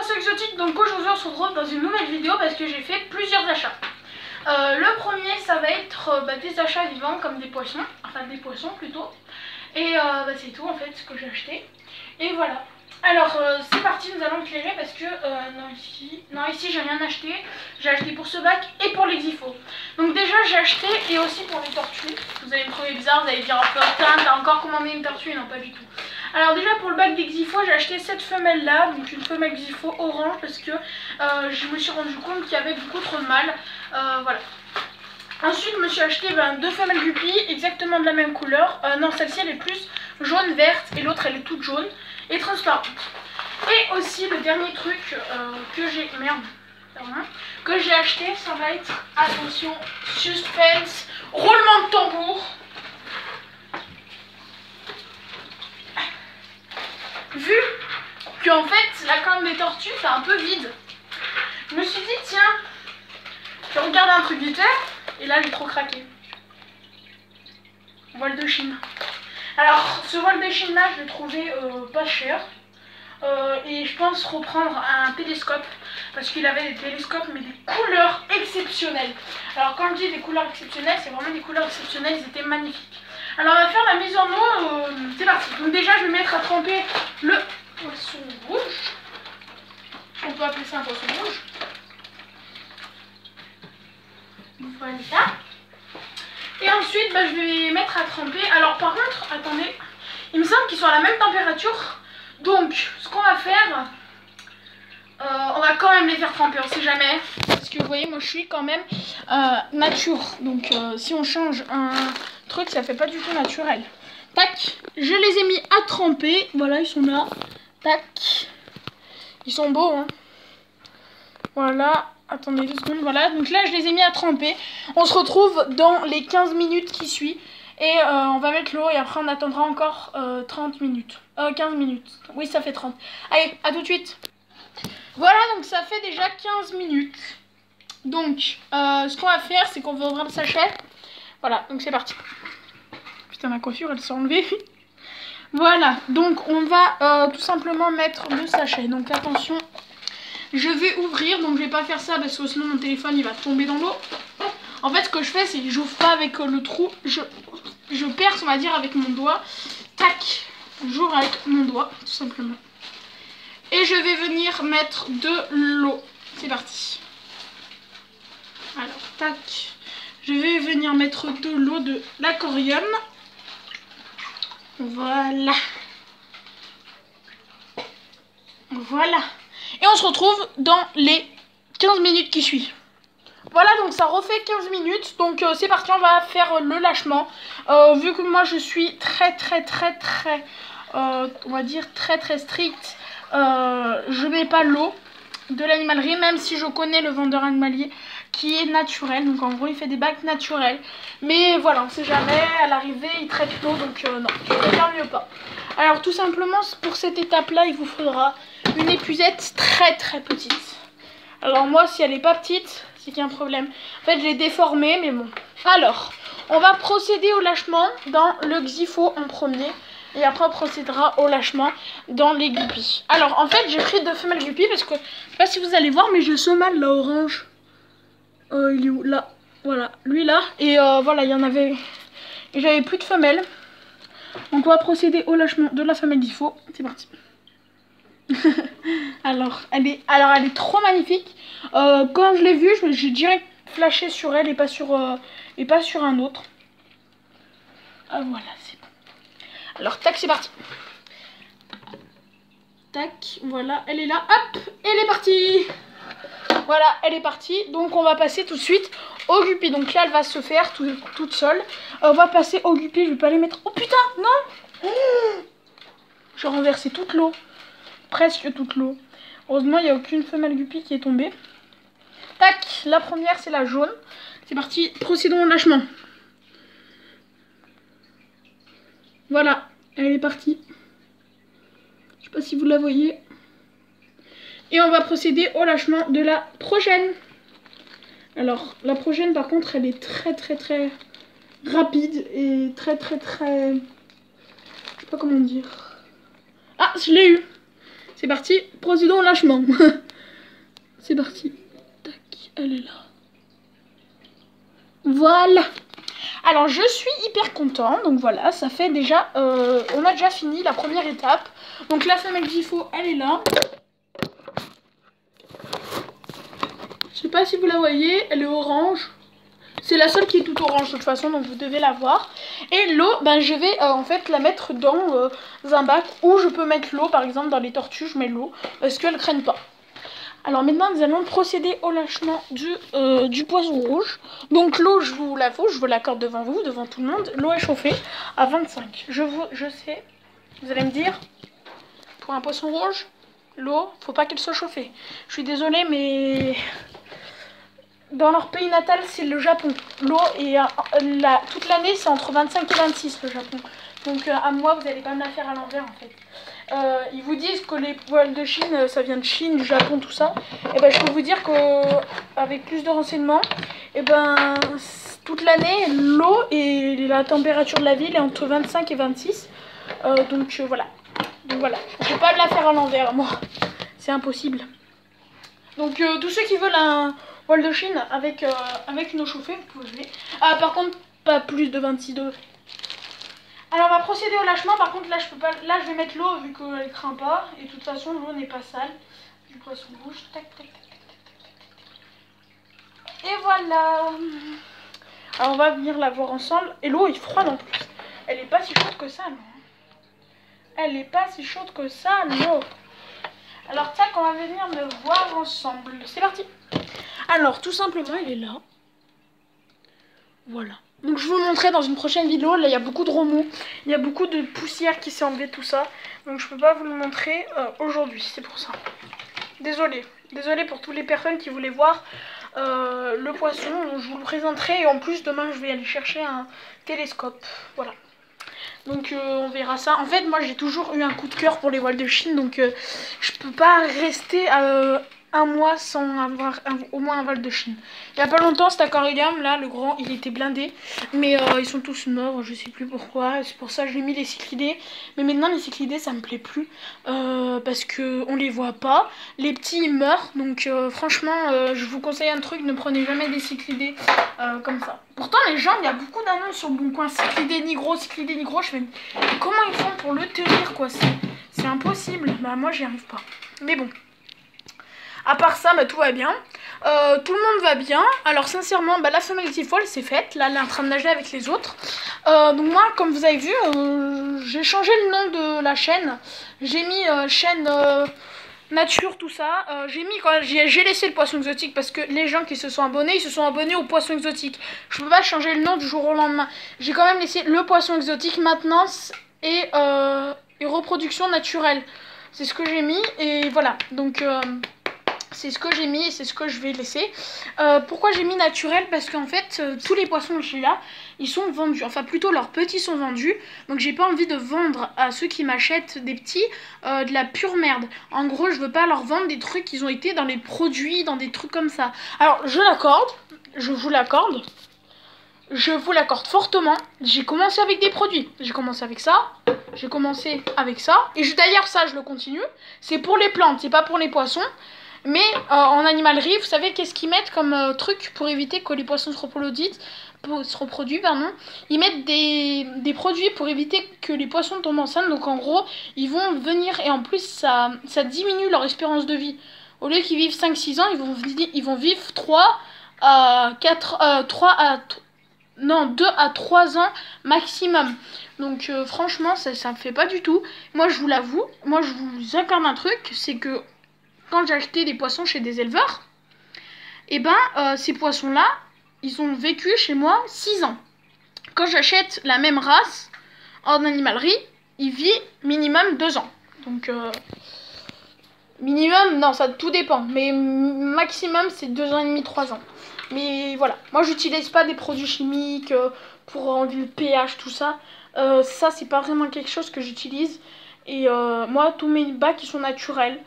François Exotique, donc aujourd'hui on se retrouve dans une nouvelle vidéo parce que j'ai fait plusieurs achats. Le premier ça va être des achats vivants comme des poissons, enfin des poissons plutôt. Et c'est tout en fait ce que j'ai acheté. Et voilà. Alors c'est parti, nous allons éclairer parce que non ici j'ai rien acheté. J'ai acheté pour ce bac et pour les Xifo. Donc déjà j'ai acheté et aussi pour les tortues. Vous allez me trouver bizarre, vous allez dire oh putain t'as encore commandé une tortue, non pas du tout. Alors déjà pour le bac des Xifo j'ai acheté cette femelle là, donc une femelle Xifo orange parce que je me suis rendu compte qu'il y avait beaucoup trop de mâles. Voilà. Ensuite je me suis acheté deux femelles guppies exactement de la même couleur. Non celle-ci elle est plus jaune verte et l'autre elle est toute jaune et transparente. Et aussi le dernier truc que j'ai... Merde, pardon, que j'ai acheté, ça va être, attention, suspense, roulement de tambour. Vu qu'en fait la corne des tortues c'est un peu vide, je me suis dit tiens, je vais regarder un truc vite fait, et là j'ai trop craqué. Voile de Chine. Alors ce voile de Chine là je l'ai trouvé pas cher. Et je pense reprendre un télescope parce qu'il avait des télescopes mais des couleurs exceptionnelles. Alors quand je dis des couleurs exceptionnelles, c'est vraiment des couleurs exceptionnelles, ils étaient magnifiques. Alors on va faire la mise en eau, c'est parti. Donc déjà je vais mettre à tremper le poisson rouge. On peut appeler ça un poisson rouge. Voilà. Et ensuite je vais mettre à tremper. Alors par contre, attendez, il me semble qu'ils sont à la même température. Donc, ce qu'on va faire, on va quand même les faire tremper, on sait jamais. Parce que vous voyez, moi je suis quand même nature. Donc, si on change un truc, ça fait pas du tout naturel. Tac, je les ai mis à tremper. Voilà, ils sont là. Tac. Ils sont beaux, hein. Voilà, attendez 2 secondes. Voilà, donc là je les ai mis à tremper. On se retrouve dans les 15 minutes qui suivent. Et on va mettre l'eau et après on attendra encore 30 minutes. 15 minutes. Oui, ça fait 30. Allez, à tout de suite. Voilà, donc ça fait déjà 15 minutes. Donc, ce qu'on va faire, c'est qu'on va ouvrir le sachet. Voilà, donc c'est parti. Putain, ma coiffure, elle s'est enlevée. Voilà, donc on va tout simplement mettre le sachet. Donc attention, je vais ouvrir. Donc je vais pas faire ça parce que sinon mon téléphone, il va tomber dans l'eau. En fait, ce que je fais, c'est que j'ouvre pas avec le trou. Je perce, on va dire, avec mon doigt. Tac, j'ouvre avec mon doigt, tout simplement. Et je vais venir mettre de l'eau. C'est parti. Alors, tac. Je vais venir mettre de l'eau de l'aquarium. Voilà. Voilà. Et on se retrouve dans les 15 minutes qui suivent. Voilà, donc ça refait 15 minutes, donc c'est parti, on va faire le lâchement. Vu que moi je suis très, on va dire très stricte, je mets pas l'eau de l'animalerie, même si je connais le vendeur animalier qui est naturel. Donc en gros il fait des bacs naturels. Mais voilà, on sait jamais, à l'arrivée il traite l'eau, donc non, je préfère mieux pas. Alors tout simplement, pour cette étape-là, il vous faudra une épuisette très petite. Alors moi, si elle est pas petite, c'est qu'il y a un problème. En fait, je l'ai déformée, mais bon. Alors, on va procéder au lâchement dans le Xifo en premier. Et après, on procédera au lâchement dans les guppies. Alors, en fait, j'ai pris 2 femelles guppies parce que, je sais pas si vous allez voir, mais j'ai ce mâle là, orange. Il est où? Là. Voilà, lui là. Et voilà, il y en avait... J'avais plus de femelles. Donc, on va procéder au lâchement de la femelle Xifo. C'est parti. alors elle est trop magnifique. Quand je l'ai vue, j'ai direct flashé sur elle et pas sur un autre. Voilà, c'est bon. Alors tac, c'est parti. Tac, voilà, elle est là. Hop, elle est partie. Voilà, elle est partie. Donc on va passer tout de suite au guppy. Donc là elle va se faire toute seule. On va passer au guppy. Je vais pas les mettre. Oh putain, non. J'ai renversé toute l'eau. Presque toute l'eau. Heureusement, il n'y a aucune femelle guppy qui est tombée. Tac, la première, c'est la jaune. C'est parti, procédons au lâchement. Voilà, elle est partie. Je sais pas si vous la voyez. Et on va procéder au lâchement de la prochaine. Alors, la prochaine, par contre, elle est très rapide et très... Je sais pas comment dire. Ah, je l'ai eu. C'est parti, procédons au lâchement. C'est parti. Tac, elle est là. Voilà. Alors je suis hyper content, donc voilà, ça fait déjà, on a déjà fini la première étape. Donc la femelle Gifo, elle est là. Je sais pas si vous la voyez, elle est orange. C'est la seule qui est toute orange de toute façon, donc vous devez la voir. Et l'eau, ben, je vais en fait la mettre dans un bac où je peux mettre l'eau, par exemple dans les tortues, je mets l'eau, parce qu'elles ne craignent pas. Alors maintenant, nous allons procéder au lâchement du poisson rouge. Donc l'eau, je vous l'avoue, je vous l'accorde devant vous, devant tout le monde. L'eau est chauffée à 25. Je sais, vous allez me dire, pour un poisson rouge, l'eau, faut pas qu'elle soit chauffée. Je suis désolée, mais dans leur pays natal, c'est le Japon. L'eau est toute l'année, c'est entre 25 et 26 le Japon. Donc à moi, vous allez pas me la faire à l'envers en fait. Ils vous disent que les poils de Chine, ça vient de Chine, du Japon, tout ça. Et ben je peux vous dire qu'avec plus de renseignements, et ben toute l'année, l'eau et la température de la ville est entre 25 et 26. Donc voilà. Donc voilà. Je peux pas me la faire à l'envers, moi. C'est impossible. Donc tous ceux qui veulent un poil de Chine avec une eau chauffée, vous pouvez. Ah, par contre, pas plus de 26 degrés. Alors on va procéder au lâchement. Par contre là je peux pas. Là je vais mettre l'eau vu qu'elle craint pas. Et de toute façon l'eau n'est pas sale. Du poisson rouge. Tac tac tac tac tac. Et voilà. Alors on va venir la voir ensemble. Et l'eau est froide en plus. Elle est pas si chaude que ça l'eau. Elle est pas si chaude que ça l'eau. Alors tac, on va venir me voir ensemble. C'est parti. Alors tout simplement elle est là. Voilà. Donc je vous le montrerai dans une prochaine vidéo. Là il y a beaucoup de remous. Il y a beaucoup de poussière qui s'est enlevée, tout ça. Donc je peux pas vous le montrer aujourd'hui. C'est pour ça. Désolée. Désolée pour toutes les personnes qui voulaient voir le poisson. Donc, je vous le présenterai. Et en plus demain je vais aller chercher un télescope. Voilà. Donc on verra ça. En fait moi j'ai toujours eu un coup de cœur pour les voiles de Chine. Donc je peux pas rester un mois sans avoir au moins un voile de Chine. Il y a pas longtemps cet aquarium là, le grand, il était blindé. Mais ils sont tous morts, je sais plus pourquoi. C'est pour ça que j'ai mis les cyclidés. Mais maintenant les cyclidés ça me plaît plus. Parce que on les voit pas. Les petits ils meurent. Donc franchement je vous conseille un truc, ne prenez jamais des cyclidés comme ça. Pourtant les gens, il y a beaucoup d'annonces sur le bon coin. Cyclidés nigro, cyclidés nigro. Je fais comment ils font pour le tenir quoi? C'est impossible. Bah moi j'y arrive pas. Mais bon. À part ça, bah, tout va bien. Tout le monde va bien. Alors sincèrement, bah, la femelle Gifo, elle s'est faite. Là, elle est en train de nager avec les autres. Donc moi, comme vous avez vu, j'ai changé le nom de la chaîne. J'ai mis chaîne nature, tout ça. J'ai laissé le poisson exotique parce que les gens qui se sont abonnés, ils se sont abonnés au poisson exotique. Je peux pas changer le nom du jour au lendemain. J'ai quand même laissé le poisson exotique, maintenance et reproduction naturelle. C'est ce que j'ai mis et voilà. Donc c'est ce que j'ai mis et c'est ce que je vais laisser. Pourquoi j'ai mis naturel? Parce qu'en fait, tous les poissons que j'ai là, ils sont vendus. Enfin, plutôt leurs petits sont vendus. Donc, j'ai pas envie de vendre à ceux qui m'achètent des petits de la pure merde. En gros, je veux pas leur vendre des trucs qui ont été dans les produits, dans des trucs comme ça. Alors, je l'accorde. Je vous l'accorde. Je vous l'accorde fortement. J'ai commencé avec des produits. J'ai commencé avec ça. J'ai commencé avec ça. Et d'ailleurs, ça, je le continue. C'est pour les plantes, c'est pas pour les poissons. Mais en animalerie, vous savez qu'est-ce qu'ils mettent comme truc pour éviter que les poissons se reproduisent, ils mettent des produits pour éviter que les poissons tombent enceintes. Donc en gros, ils vont venir et en plus ça diminue leur espérance de vie. Au lieu qu'ils vivent 5-6 ans, ils vont vivre 2 à 3 ans maximum. Donc franchement, ça me fait pas du tout. Moi je vous l'avoue, moi je vous accorde un truc, c'est que quand j'ai acheté des poissons chez des éleveurs, et ces poissons-là, ils ont vécu chez moi 6 ans. Quand j'achète la même race en animalerie, il vit minimum 2 ans. Donc, minimum, non, ça tout dépend. Mais maximum, c'est 2 ans et demi, 3 ans. Mais voilà, moi, j'utilise pas des produits chimiques pour enlever le pH, tout ça. Ça, c'est pas vraiment quelque chose que j'utilise. Et moi, tous mes bacs, ils sont naturels.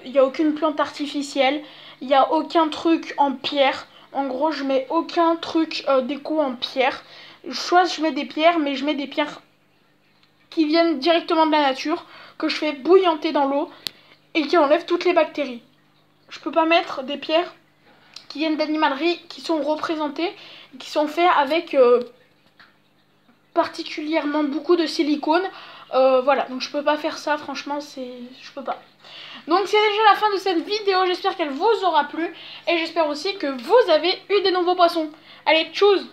Il n'y a aucune plante artificielle. Il n'y a aucun truc en pierre. En gros, je mets aucun truc déco en pierre. Soit je mets des pierres, mais je mets des pierres qui viennent directement de la nature, que je fais bouillanter dans l'eau. Et voilà. Moi, je vous l'accorde, et qui enlève toutes les bactéries. Je peux pas mettre des pierres qui viennent d'animalerie, qui sont représentées, qui sont faites avec particulièrement beaucoup de silicone. Voilà, donc je peux pas faire ça, franchement, je peux pas. Donc c'est déjà la fin de cette vidéo, j'espère qu'elle vous aura plu et j'espère aussi que vous avez eu des nouveaux poissons. Allez, tchuss!